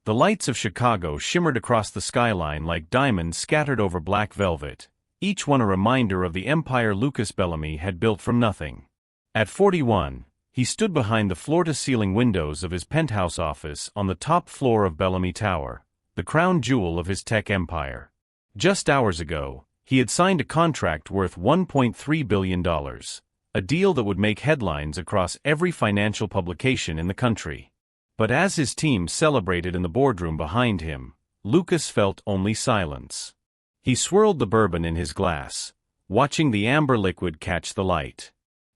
The lights of Chicago shimmered across the skyline like diamonds scattered over black velvet, each one a reminder of the empire Lucas Bellamy had built from nothing. At 41, he stood behind the floor-to-ceiling windows of his penthouse office on the top floor of Bellamy Tower, the crown jewel of his tech empire. Just hours ago, he had signed a contract worth $1.3 billion, a deal that would make headlines across every financial publication in the country. But as his team celebrated in the boardroom behind him, Lucas felt only silence. He swirled the bourbon in his glass, watching the amber liquid catch the light.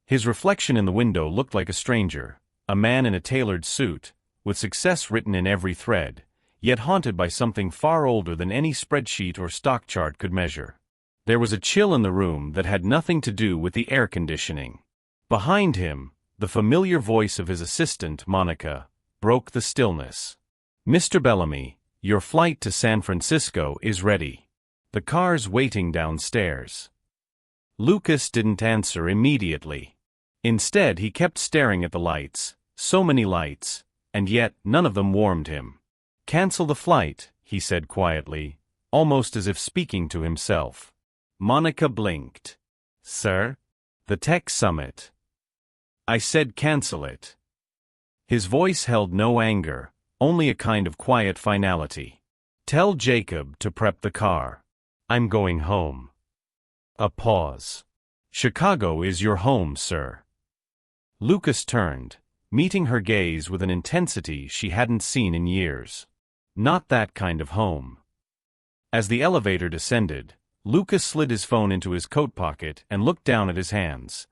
His reflection in the window looked like a stranger, a man in a tailored suit, with success written in every thread, yet haunted by something far older than any spreadsheet or stock chart could measure. There was a chill in the room that had nothing to do with the air conditioning. Behind him, the familiar voice of his assistant, Monica, broke the stillness. "Mr. Bellamy, your flight to San Francisco is ready. The car's waiting downstairs." Lucas didn't answer immediately. Instead, he kept staring at the lights, so many lights, and yet none of them warmed him. "Cancel the flight," he said quietly, almost as if speaking to himself. Monica blinked. "Sir? The tech summit." "I said cancel it." His voice held no anger, only a kind of quiet finality. "Tell Jacob to prep the car. I'm going home." A pause. "Chicago is your home, sir." Lucas turned, meeting her gaze with an intensity she hadn't seen in years. Not that kind of home. As the elevator descended, Lucas slid his phone into his coat pocket and looked down at his hands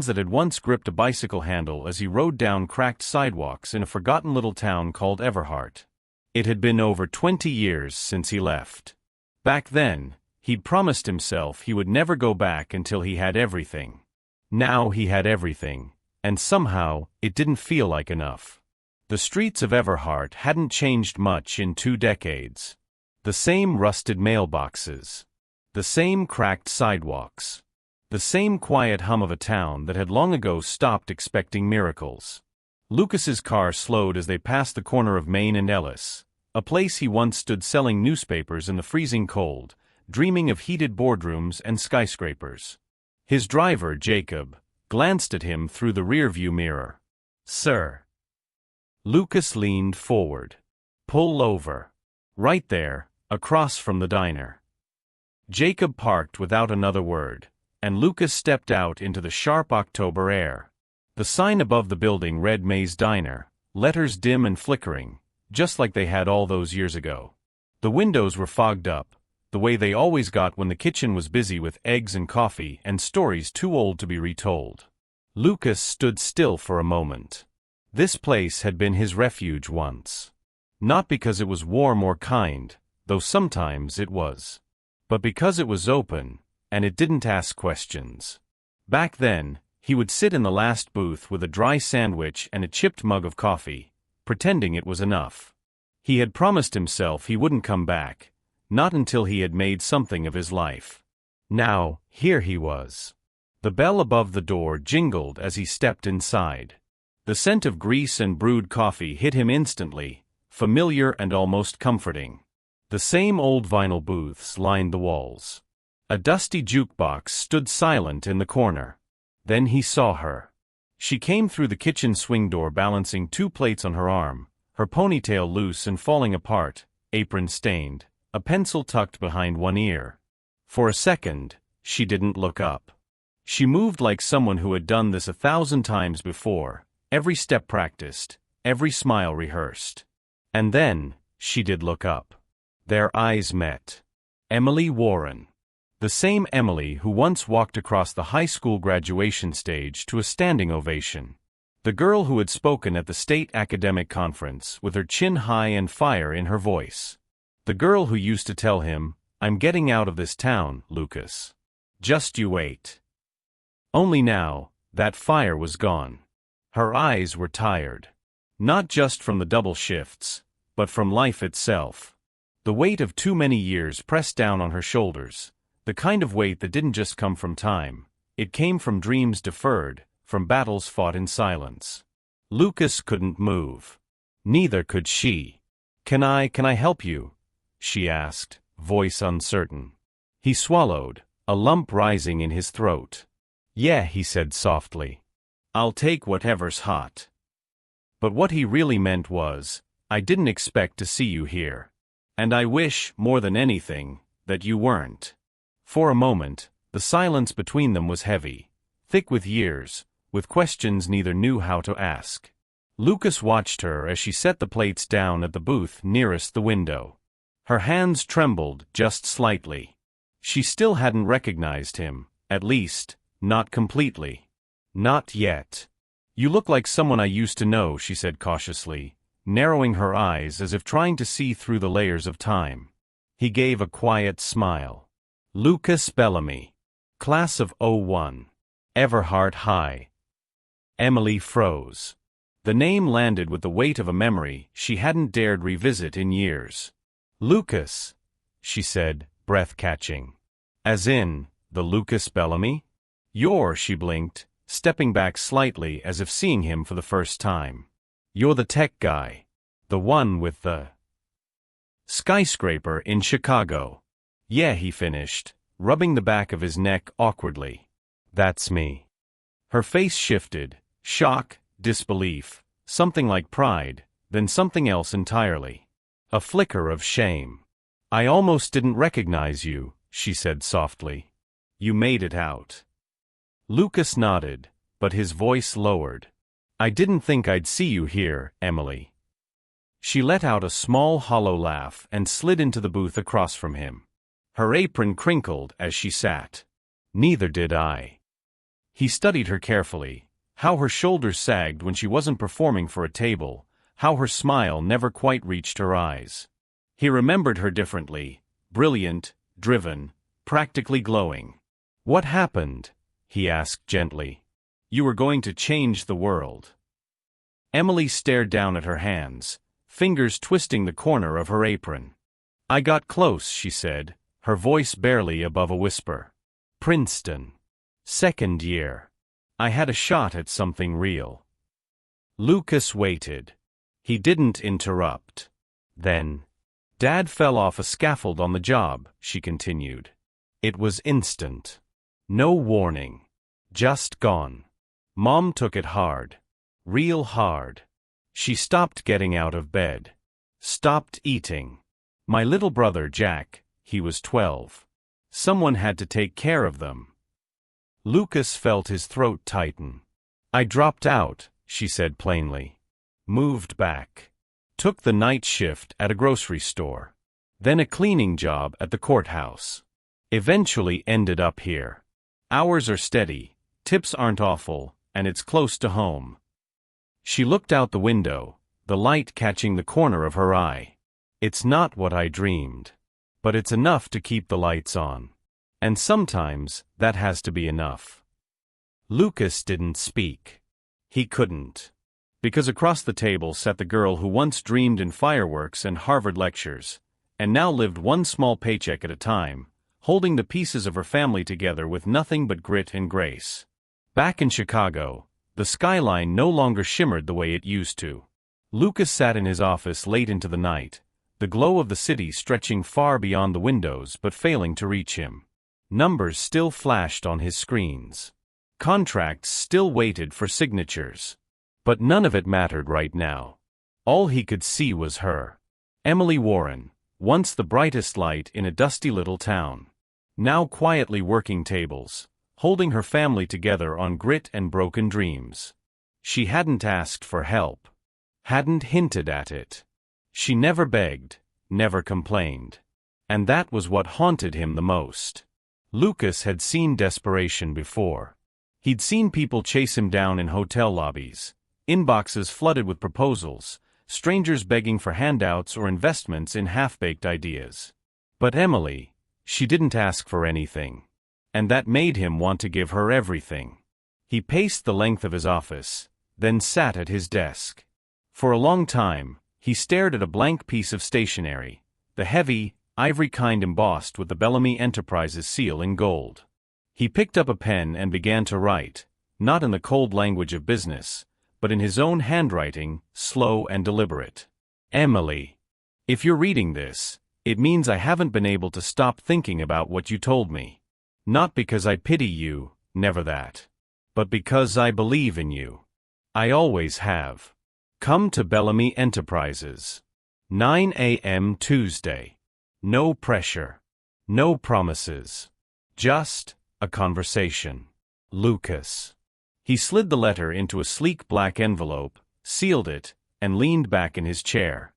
that had once gripped a bicycle handle as he rode down cracked sidewalks in a forgotten little town called Everheart. It had been over 20 years since he left. Back then, he'd promised himself he would never go back until he had everything. Now he had everything, and somehow, it didn't feel like enough. The streets of Everheart hadn't changed much in 2 decades. The same rusted mailboxes. The same cracked sidewalks. The same quiet hum of a town that had long ago stopped expecting miracles. Lucas's car slowed as they passed the corner of Main and Ellis, a place he once stood selling newspapers in the freezing cold, dreaming of heated boardrooms and skyscrapers. His driver, Jacob, glanced at him through the rearview mirror. "Sir." Lucas leaned forward. "Pull over." Right there, across from the diner. Jacob parked without another word, and Lucas stepped out into the sharp October air. The sign above the building read May's Diner, letters dim and flickering, just like they had all those years ago. The windows were fogged up, the way they always got when the kitchen was busy with eggs and coffee and stories too old to be retold. Lucas stood still for a moment. This place had been his refuge once. Not because it was warm or kind, though sometimes it was. But because it was open, and it didn't ask questions. Back then, he would sit in the last booth with a dry sandwich and a chipped mug of coffee, pretending it was enough. He had promised himself he wouldn't come back, not until he had made something of his life. Now, here he was. The bell above the door jingled as he stepped inside. The scent of grease and brewed coffee hit him instantly, familiar and almost comforting. The same old vinyl booths lined the walls. A dusty jukebox stood silent in the corner. Then he saw her. She came through the kitchen swing door balancing 2 plates on her arm, her ponytail loose and falling apart, apron stained, a pencil tucked behind one ear. For a second, she didn't look up. She moved like someone who had done this 1,000 times before, every step practiced, every smile rehearsed. And then, she did look up. Their eyes met. Emily Warren. The same Emily who once walked across the high school graduation stage to a standing ovation. The girl who had spoken at the state academic conference with her chin high and fire in her voice. The girl who used to tell him, "I'm getting out of this town, Lucas. Just you wait." Only now, that fire was gone. Her eyes were tired. Not just from the double shifts, but from life itself. The weight of too many years pressed down on her shoulders. The kind of weight that didn't just come from time, it came from dreams deferred, from battles fought in silence. Lucas couldn't move. Neither could she. Can I help you?" she asked, voice uncertain. He swallowed, a lump rising in his throat. "Yeah," he said softly. "I'll take whatever's hot." But what he really meant was, "I didn't expect to see you here. And I wish, more than anything, that you weren't." For a moment, the silence between them was heavy, thick with years, with questions neither knew how to ask. Lucas watched her as she set the plates down at the booth nearest the window. Her hands trembled just slightly. She still hadn't recognized him, at least, not completely. "Not yet. You look like someone I used to know," she said cautiously, narrowing her eyes as if trying to see through the layers of time. He gave a quiet smile. "Lucas Bellamy. Class of '01. Everheart High." Emily froze. The name landed with the weight of a memory she hadn't dared revisit in years. "Lucas," she said, breath catching. "As in, the Lucas Bellamy? She blinked, stepping back slightly as if seeing him for the first time. "You're the tech guy. The one with the skyscraper in Chicago." "Yeah," he finished, rubbing the back of his neck awkwardly. "That's me." Her face shifted, shock, disbelief, something like pride, then something else entirely. A flicker of shame. "I almost didn't recognize you," she said softly. "You made it out." Lucas nodded, but his voice lowered. "I didn't think I'd see you here, Emily." She let out a small hollow laugh and slid into the booth across from him. Her apron crinkled as she sat. "Neither did I." He studied her carefully, how her shoulders sagged when she wasn't performing for a table, how her smile never quite reached her eyes. He remembered her differently, brilliant, driven, practically glowing. "What happened?" he asked gently. "You were going to change the world." Emily stared down at her hands, fingers twisting the corner of her apron. "I got close," she said, her voice barely above a whisper. "Princeton. Second year. I had a shot at something real." Lucas waited. He didn't interrupt. Then, "Dad fell off a scaffold on the job," she continued. "It was instant. No warning. Just gone. Mom took it hard. Real hard. She stopped getting out of bed. Stopped eating. My little brother Jack, he was 12. Someone had to take care of them." Lucas felt his throat tighten. "I dropped out," she said plainly. "Moved back. Took the night shift at a grocery store. Then a cleaning job at the courthouse. Eventually ended up here. Hours are steady, tips aren't awful, and it's close to home." She looked out the window, the light catching the corner of her eye. "It's not what I dreamed. But it's enough to keep the lights on. And sometimes, that has to be enough." Lucas didn't speak. He couldn't. Because across the table sat the girl who once dreamed in fireworks and Harvard lectures, and now lived one small paycheck at a time, holding the pieces of her family together with nothing but grit and grace. Back in Chicago, the skyline no longer shimmered the way it used to. Lucas sat in his office late into the night, the glow of the city stretching far beyond the windows but failing to reach him. Numbers still flashed on his screens. Contracts still waited for signatures. But none of it mattered right now. All he could see was her. Emily Warren, once the brightest light in a dusty little town. Now quietly working tables, holding her family together on grit and broken dreams. She hadn't asked for help. Hadn't hinted at it. She never begged, never complained. And that was what haunted him the most. Lucas had seen desperation before. He'd seen people chase him down in hotel lobbies, inboxes flooded with proposals, strangers begging for handouts or investments in half-baked ideas. But Emily, she didn't ask for anything. And that made him want to give her everything. He paced the length of his office, then sat at his desk. For a long time, he stared at a blank piece of stationery, the heavy, ivory kind embossed with the Bellamy Enterprises seal in gold. He picked up a pen and began to write, not in the cold language of business, but in his own handwriting, slow and deliberate. "Emily." If you're reading this, it means I haven't been able to stop thinking about what you told me. Not because I pity you, never that. But because I believe in you. I always have. Come to Bellamy Enterprises. 9 a.m. Tuesday. No pressure. No promises. Just a conversation. Lucas. He slid the letter into a sleek black envelope, sealed it, and leaned back in his chair.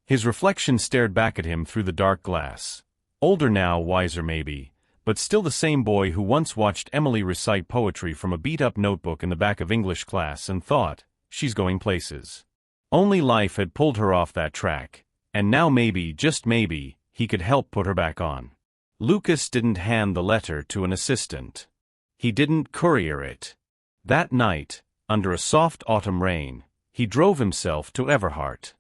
His reflection stared back at him through the dark glass. Older now, wiser maybe, but still the same boy who once watched Emily recite poetry from a beat-up notebook in the back of English class and thought, she's going places. Only life had pulled her off that track, and now maybe, just maybe, he could help put her back on. Lucas didn't hand the letter to an assistant. He didn't courier it. That night, under a soft autumn rain, he drove himself to Everheart.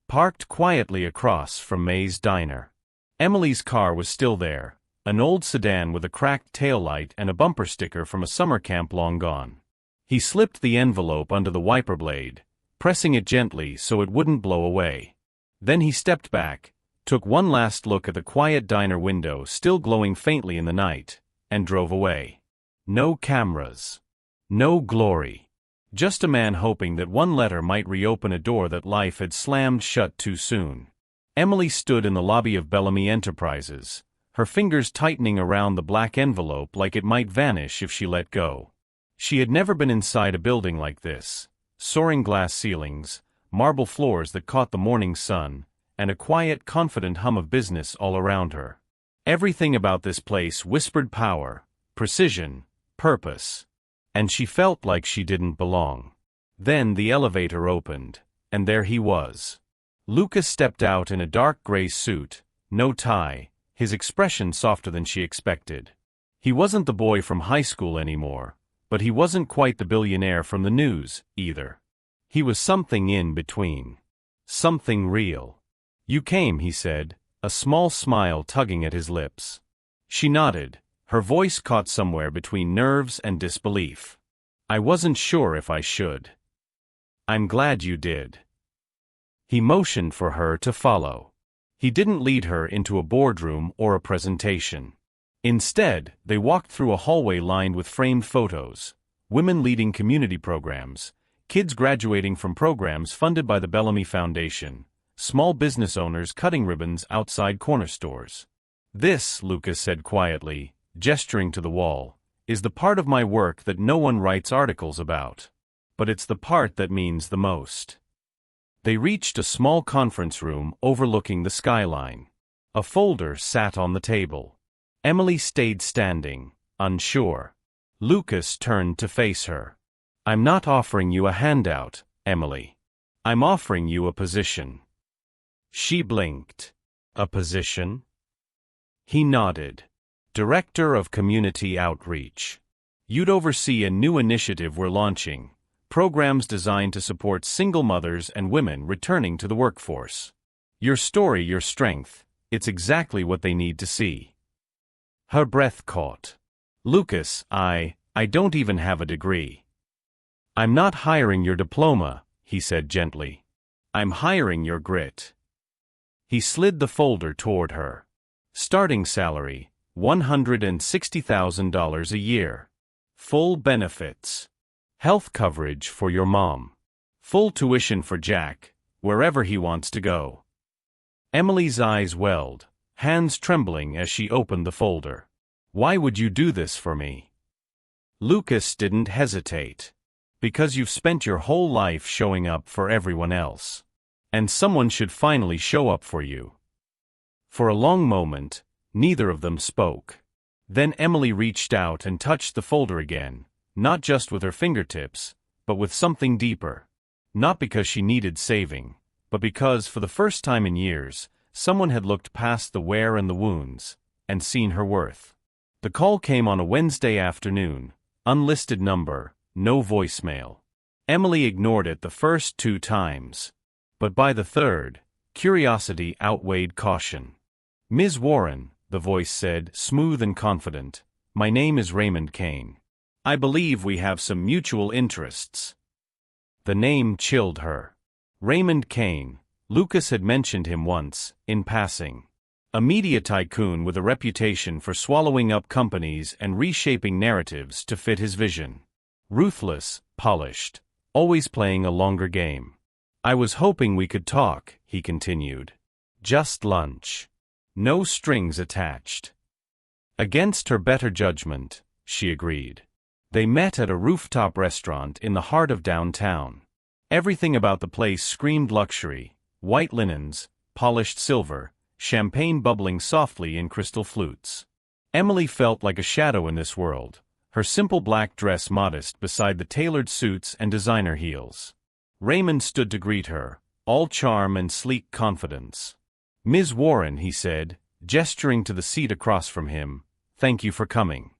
Parked quietly across from May's diner. Emily's car was still there, an old sedan with a cracked taillight and a bumper sticker from a summer camp long gone. He slipped the envelope under the wiper blade, pressing it gently so it wouldn't blow away. Then he stepped back, took one last look at the quiet diner window still glowing faintly in the night, and drove away. No cameras. No glory. Just a man hoping that one letter might reopen a door that life had slammed shut too soon. Emily stood in the lobby of Bellamy Enterprises, her fingers tightening around the black envelope like it might vanish if she let go. She had never been inside a building like this. Soaring glass ceilings, marble floors that caught the morning sun, and a quiet, confident hum of business all around her. Everything about this place whispered power, precision, purpose. And she felt like she didn't belong. Then the elevator opened, and there he was. Lucas stepped out in a dark gray suit, no tie, his expression softer than she expected. He wasn't the boy from high school anymore, but he wasn't quite the billionaire from the news, either. He was something in between. Something real. You came, he said, a small smile tugging at his lips. She nodded, her voice caught somewhere between nerves and disbelief. I wasn't sure if I should. I'm glad you did. He motioned for her to follow. He didn't lead her into a boardroom or a presentation. Instead, they walked through a hallway lined with framed photos, women leading community programs, kids graduating from programs funded by the Bellamy Foundation, small business owners cutting ribbons outside corner stores. This, Lucas said quietly, gesturing to the wall, is the part of my work that no one writes articles about. But it's the part that means the most. They reached a small conference room overlooking the skyline. A folder sat on the table. Emily stayed standing, unsure. Lucas turned to face her. I'm not offering you a handout, Emily. I'm offering you a position. She blinked. A position? He nodded. Director of Community Outreach. You'd oversee a new initiative we're launching, programs designed to support single mothers and women returning to the workforce. Your story, your strength, it's exactly what they need to see. Her breath caught. Lucas, I don't even have a degree. I'm not hiring your diploma, he said gently. I'm hiring your grit. He slid the folder toward her. Starting salary, $160,000 a year. Full benefits. Health coverage for your mom. Full tuition for Jack, wherever he wants to go. Emily's eyes welled, hands trembling as she opened the folder. Why would you do this for me? Lucas didn't hesitate. Because you've spent your whole life showing up for everyone else. And someone should finally show up for you. For a long moment, neither of them spoke. Then Emily reached out and touched the folder again, not just with her fingertips, but with something deeper. Not because she needed saving, but because, for the first time in years, someone had looked past the wear and the wounds, and seen her worth. The call came on a Wednesday afternoon, unlisted number, no voicemail. Emily ignored it the first 2 times. But by the third, curiosity outweighed caution. Ms. Warren, the voice said, smooth and confident, my name is Raymond Kane. I believe we have some mutual interests. The name chilled her. Raymond Kane, Lucas had mentioned him once, in passing. A media tycoon with a reputation for swallowing up companies and reshaping narratives to fit his vision. Ruthless, polished, always playing a longer game. I was hoping we could talk, he continued. Just lunch. No strings attached. Against her better judgment, she agreed. They met at a rooftop restaurant in the heart of downtown. Everything about the place screamed luxury: white linens, polished silver, champagne bubbling softly in crystal flutes. Emily felt like a shadow in this world, her simple black dress modest beside the tailored suits and designer heels. Raymond stood to greet her, all charm and sleek confidence. "Ms. Warren," he said, gesturing to the seat across from him, "thank you for coming.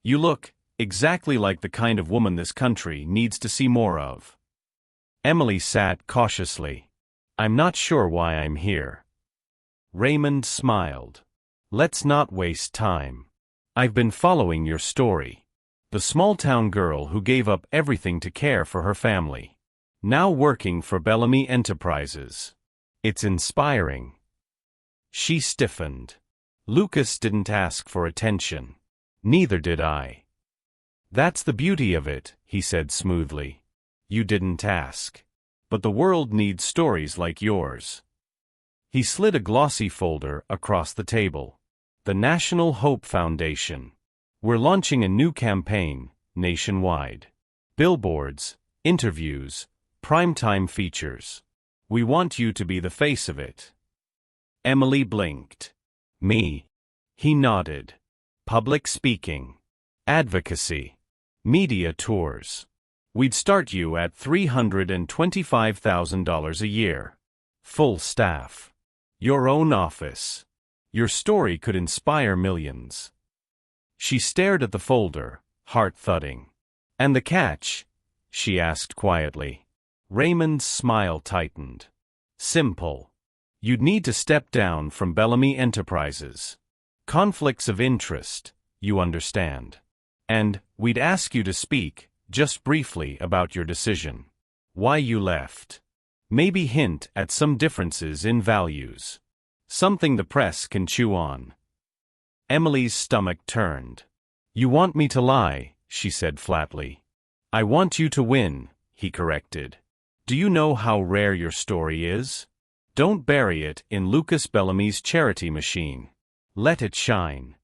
You look exactly like the kind of woman this country needs to see more of." Emily sat cautiously. "I'm not sure why I'm here." Raymond smiled. "Let's not waste time. I've been following your story. The small-town girl who gave up everything to care for her family. Now working for Bellamy Enterprises. It's inspiring." She stiffened. "Lucas didn't ask for attention. Neither did I." "That's the beauty of it," he said smoothly. "You didn't ask. But the world needs stories like yours." He slid a glossy folder across the table. "The National Hope Foundation. We're launching a new campaign, nationwide. Billboards, interviews, primetime features. We want you to be the face of it." Emily blinked. "Me?" He nodded. "Public speaking. Advocacy. Media tours. We'd start you at $325,000 a year. Full staff. Your own office. Your story could inspire millions." She stared at the folder, heart thudding. "And the catch?" she asked quietly. Raymond's smile tightened. "Simple. You'd need to step down from Bellamy Enterprises. Conflicts of interest, you understand. And we'd ask you to speak, just briefly, about your decision. Why you left. Maybe hint at some differences in values. Something the press can chew on." Emily's stomach turned. "You want me to lie," she said flatly. "I want you to win," he corrected. "Do you know how rare your story is? Don't bury it in Lucas Bellamy's charity machine. Let it shine."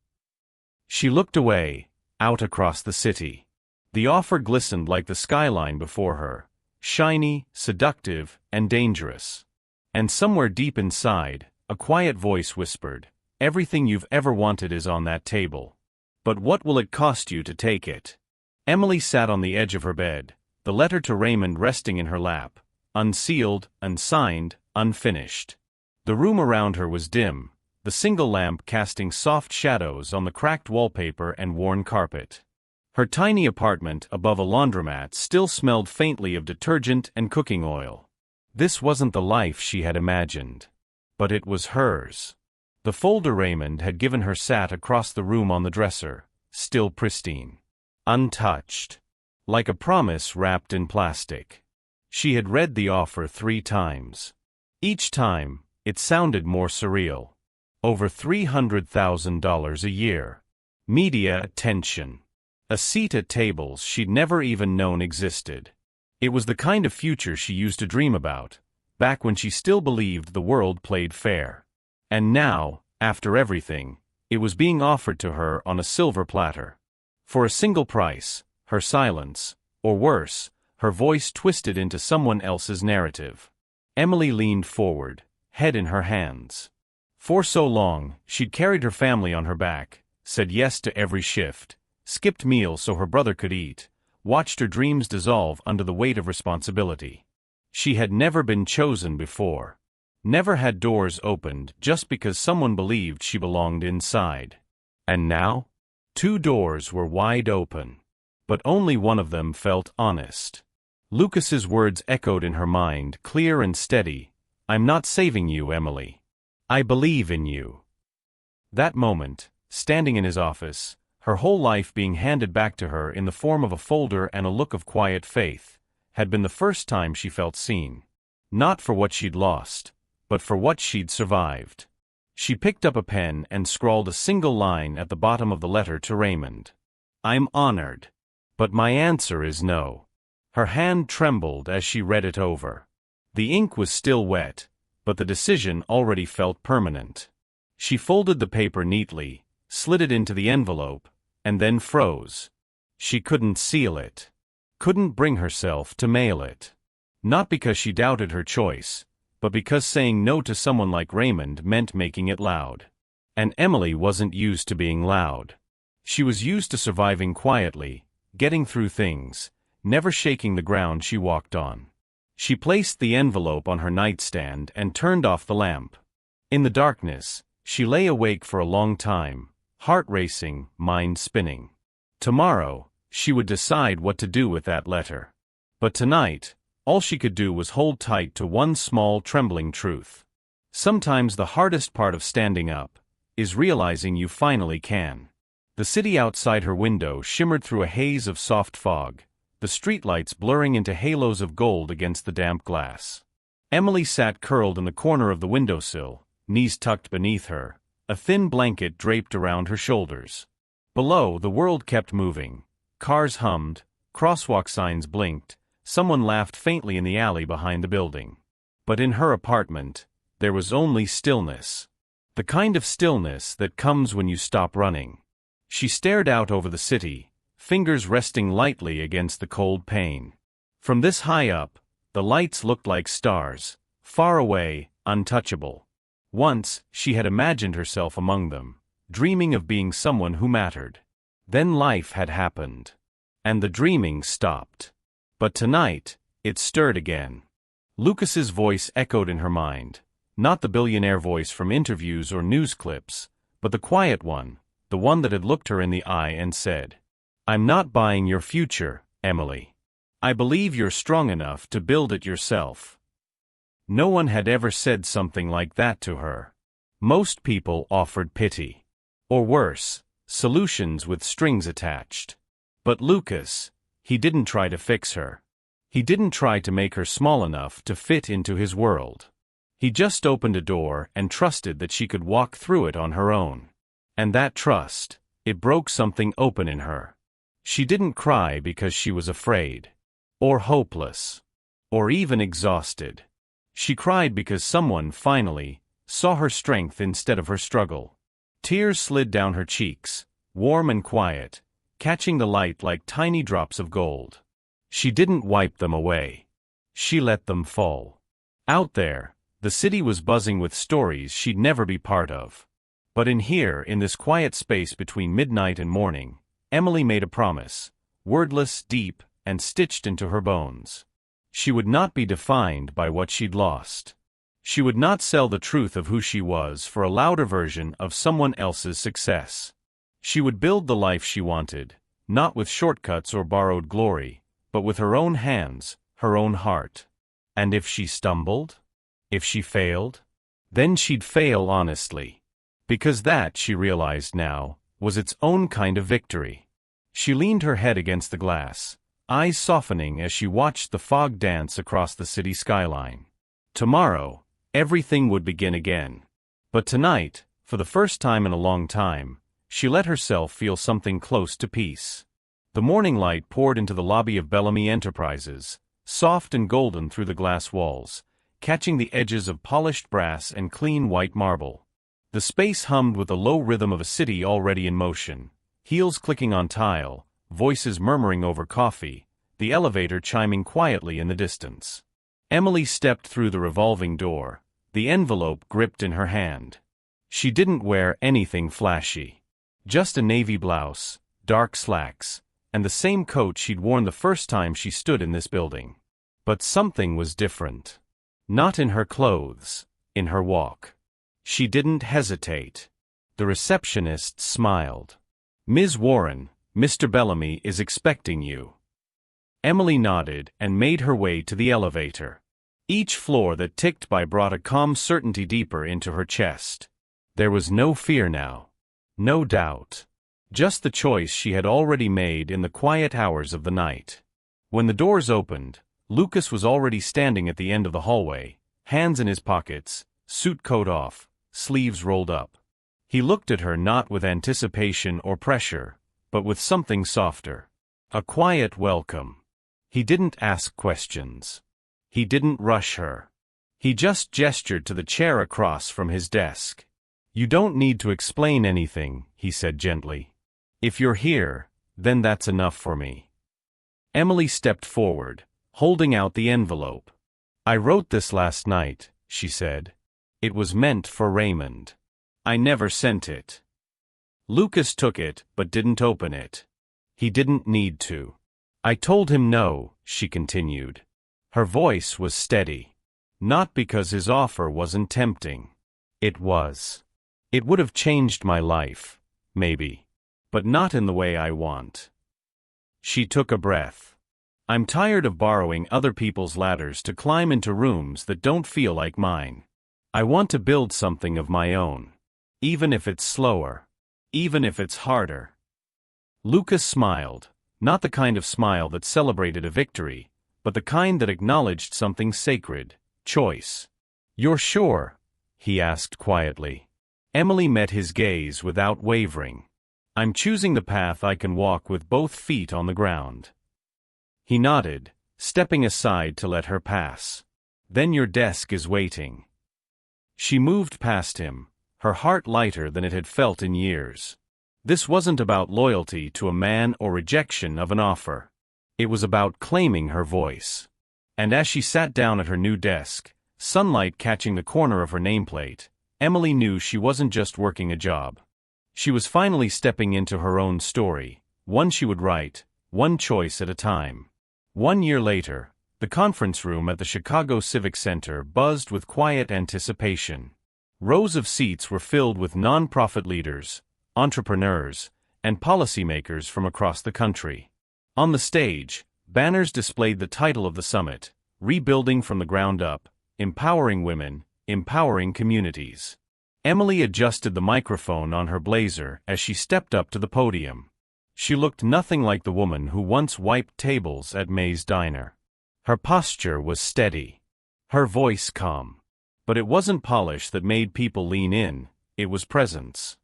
She looked away, out across the city. The offer glistened like the skyline before her, shiny, seductive, and dangerous. And somewhere deep inside, a quiet voice whispered, "Everything you've ever wanted is on that table. But what will it cost you to take it?" Emily sat on the edge of her bed, the letter to Raymond resting in her lap, unsealed, unsigned, unfinished. The room around her was dim, the single lamp casting soft shadows on the cracked wallpaper and worn carpet. Her tiny apartment above a laundromat still smelled faintly of detergent and cooking oil. This wasn't the life she had imagined. But it was hers. The folder Raymond had given her sat across the room on the dresser, still pristine. Untouched. Like a promise wrapped in plastic. She had read the offer 3 times. Each time, it sounded more surreal. Over $300,000 a year. Media attention. A seat at tables she'd never even known existed. It was the kind of future she used to dream about, back when she still believed the world played fair. And now, after everything, it was being offered to her on a silver platter. For a single price, her silence, or worse, her voice twisted into someone else's narrative. Emily leaned forward, head in her hands. For so long, she'd carried her family on her back, said yes to every shift, skipped meals so her brother could eat, watched her dreams dissolve under the weight of responsibility. She had never been chosen before. Never had doors opened just because someone believed she belonged inside. And now? 2 doors were wide open. But only one of them felt honest. Lucas's words echoed in her mind, clear and steady. "I'm not saving you, Emily. I believe in you." That moment, standing in his office, her whole life being handed back to her in the form of a folder and a look of quiet faith, had been the first time she felt seen. Not for what she'd lost, but for what she'd survived. She picked up a pen and scrawled a single line at the bottom of the letter to Raymond. "I'm honored. But my answer is no." Her hand trembled as she read it over. The ink was still wet, but the decision already felt permanent. She folded the paper neatly, slid it into the envelope, and then froze. She couldn't seal it. Couldn't bring herself to mail it. Not because she doubted her choice, but because saying no to someone like Raymond meant making it loud. And Emily wasn't used to being loud. She was used to surviving quietly, getting through things, never shaking the ground she walked on. She placed the envelope on her nightstand and turned off the lamp. In the darkness, she lay awake for a long time, heart racing, mind spinning. Tomorrow, she would decide what to do with that letter. But tonight, all she could do was hold tight to one small, trembling truth. Sometimes the hardest part of standing up is realizing you finally can. The city outside her window shimmered through a haze of soft fog, the streetlights blurring into halos of gold against the damp glass. Emily sat curled in the corner of the windowsill, knees tucked beneath her, a thin blanket draped around her shoulders. Below, the world kept moving. Cars hummed, crosswalk signs blinked, someone laughed faintly in the alley behind the building. But in her apartment, there was only stillness. The kind of stillness that comes when you stop running. She stared out over the city, fingers resting lightly against the cold pane. From this high up, the lights looked like stars, far away, untouchable. Once, she had imagined herself among them, dreaming of being someone who mattered. Then life had happened. And the dreaming stopped. But tonight, it stirred again. Lucas's voice echoed in her mind, not the billionaire voice from interviews or news clips, but the quiet one, the one that had looked her in the eye and said, "I'm not buying your future, Emily. I believe you're strong enough to build it yourself." No one had ever said something like that to her. Most people offered pity. Or worse, solutions with strings attached. But Lucas, he didn't try to fix her. He didn't try to make her small enough to fit into his world. He just opened a door and trusted that she could walk through it on her own. And that trust, it broke something open in her. She didn't cry because she was afraid. Or hopeless. Or even exhausted. She cried because someone, finally, saw her strength instead of her struggle. Tears slid down her cheeks, warm and quiet, catching the light like tiny drops of gold. She didn't wipe them away. She let them fall. Out there, the city was buzzing with stories she'd never be part of. But in here, in this quiet space between midnight and morning, Emily made a promise, wordless, deep, and stitched into her bones. She would not be defined by what she'd lost. She would not sell the truth of who she was for a louder version of someone else's success. She would build the life she wanted, not with shortcuts or borrowed glory, but with her own hands, her own heart. And if she stumbled? If she failed? Then she'd fail honestly. Because that, she realized now, was its own kind of victory. She leaned her head against the glass, eyes softening as she watched the fog dance across the city skyline. Tomorrow, everything would begin again. But tonight, for the first time in a long time, she let herself feel something close to peace. The morning light poured into the lobby of Bellamy Enterprises, soft and golden through the glass walls, catching the edges of polished brass and clean white marble. The space hummed with the low rhythm of a city already in motion, heels clicking on tile, voices murmuring over coffee, the elevator chiming quietly in the distance. Emily stepped through the revolving door, the envelope gripped in her hand. She didn't wear anything flashy. Just a navy blouse, dark slacks, and the same coat she'd worn the first time she stood in this building. But something was different. Not in her clothes, in her walk. She didn't hesitate. The receptionist smiled. "Ms. Warren, Mr. Bellamy is expecting you." Emily nodded and made her way to the elevator. Each floor that ticked by brought a calm certainty deeper into her chest. There was no fear now. No doubt. Just the choice she had already made in the quiet hours of the night. When the doors opened, Lucas was already standing at the end of the hallway, hands in his pockets, suit coat off, sleeves rolled up. He looked at her not with anticipation or pressure, but with something softer. A quiet welcome. He didn't ask questions. He didn't rush her. He just gestured to the chair across from his desk. "You don't need to explain anything," he said gently. "If you're here, then that's enough for me." Emily stepped forward, holding out the envelope. "I wrote this last night," she said. "It was meant for Raymond. I never sent it." Lucas took it but didn't open it. He didn't need to. "I told him no," she continued. Her voice was steady. "Not because his offer wasn't tempting. It was. It would have changed my life, maybe. But not in the way I want." She took a breath. "I'm tired of borrowing other people's ladders to climb into rooms that don't feel like mine. I want to build something of my own. Even if it's slower. Even if it's harder." Lucas smiled, not the kind of smile that celebrated a victory, but the kind that acknowledged something sacred: choice. "You're sure?" he asked quietly. Emily met his gaze without wavering. "I'm choosing the path I can walk with both feet on the ground." He nodded, stepping aside to let her pass. "Then your desk is waiting." She moved past him, her heart lighter than it had felt in years. This wasn't about loyalty to a man or rejection of an offer. It was about claiming her voice. And as she sat down at her new desk, sunlight catching the corner of her nameplate, Emily knew she wasn't just working a job. She was finally stepping into her own story, one she would write, one choice at a time. 1 year later, the conference room at the Chicago Civic Center buzzed with quiet anticipation. Rows of seats were filled with nonprofit leaders, entrepreneurs, and policymakers from across the country. On the stage, banners displayed the title of the summit: Rebuilding from the Ground Up, Empowering Women, Empowering Communities. Emily adjusted the microphone on her blazer as she stepped up to the podium. She looked nothing like the woman who once wiped tables at May's diner. Her posture was steady. Her voice calm. But it wasn't polish that made people lean in, it was presence.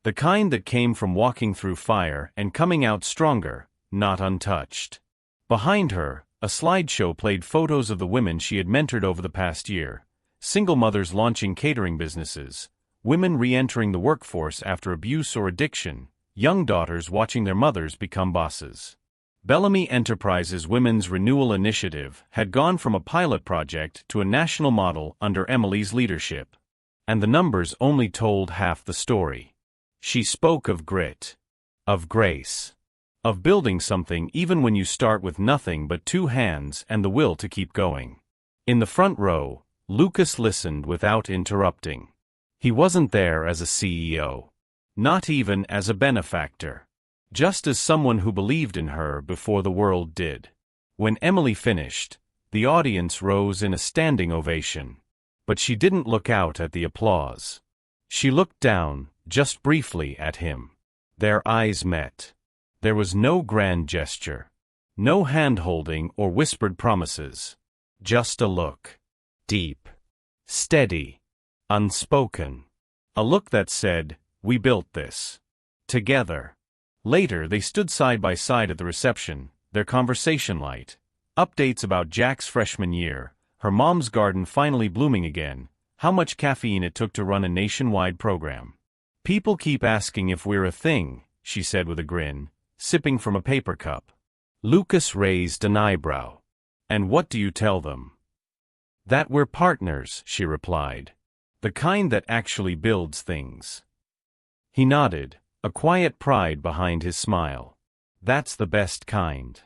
The kind that came from walking through fire and coming out stronger, not untouched. Behind her, a slideshow played photos of the women she had mentored over the past year: single mothers launching catering businesses, women re-entering the workforce after abuse or addiction, young daughters watching their mothers become bosses. Bellamy Enterprises' Women's Renewal Initiative had gone from a pilot project to a national model under Emily's leadership. And the numbers only told half the story. She spoke of grit, of grace, of building something even when you start with nothing but 2 hands and the will to keep going. In the front row, Lucas listened without interrupting. He wasn't there as a CEO. Not even as a benefactor. Just as someone who believed in her before the world did. When Emily finished, the audience rose in a standing ovation. But she didn't look out at the applause. She looked down, just briefly, at him. Their eyes met. There was no grand gesture. No hand-holding or whispered promises. Just a look. Deep. Steady. Unspoken. A look that said, "We built this. Together." Later they stood side by side at the reception, their conversation light. Updates about Jack's freshman year, her mom's garden finally blooming again, how much caffeine it took to run a nationwide program. "People keep asking if we're a thing," she said with a grin, sipping from a paper cup. Lucas raised an eyebrow. "And what do you tell them?" "That we're partners," she replied. "The kind that actually builds things." He nodded, a quiet pride behind his smile. "That's the best kind."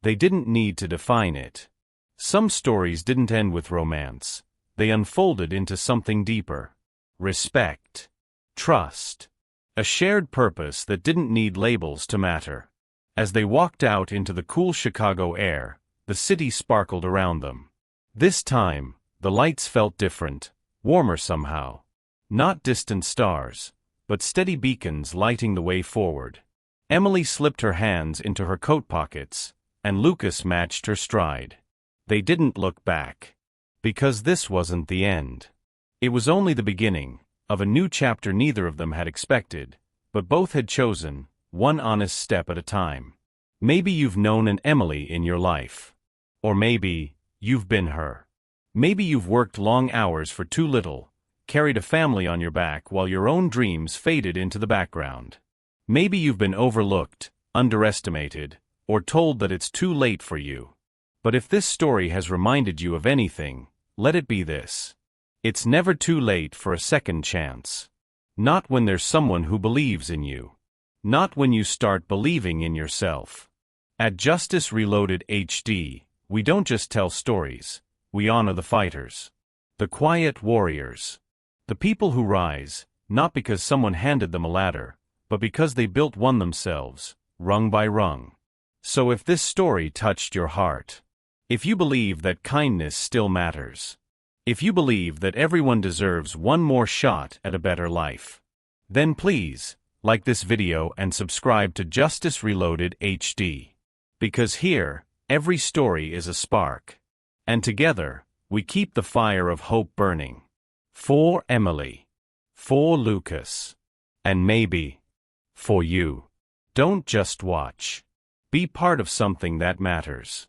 They didn't need to define it. Some stories didn't end with romance. They unfolded into something deeper. Respect. Trust. A shared purpose that didn't need labels to matter. As they walked out into the cool Chicago air, the city sparkled around them. This time, the lights felt different, warmer somehow. Not distant stars, but steady beacons lighting the way forward. Emily slipped her hands into her coat pockets, and Lucas matched her stride. They didn't look back. Because this wasn't the end. It was only the beginning of a new chapter neither of them had expected, but both had chosen, one honest step at a time. Maybe you've known an Emily in your life. Or maybe you've been her. Maybe you've worked long hours for too little, carried a family on your back while your own dreams faded into the background. Maybe you've been overlooked, underestimated, or told that it's too late for you. But if this story has reminded you of anything, let it be this. It's never too late for a second chance. Not when there's someone who believes in you. Not when you start believing in yourself. At Justice Reloaded HD, we don't just tell stories, we honor the fighters. The quiet warriors. The people who rise, not because someone handed them a ladder, but because they built one themselves, rung by rung. So if this story touched your heart, if you believe that kindness still matters, if you believe that everyone deserves one more shot at a better life, then please, like this video and subscribe to Justice Reloaded HD. Because here, every story is a spark. And together, we keep the fire of hope burning. For Emily. For Lucas. And maybe for you. Don't just watch. Be part of something that matters.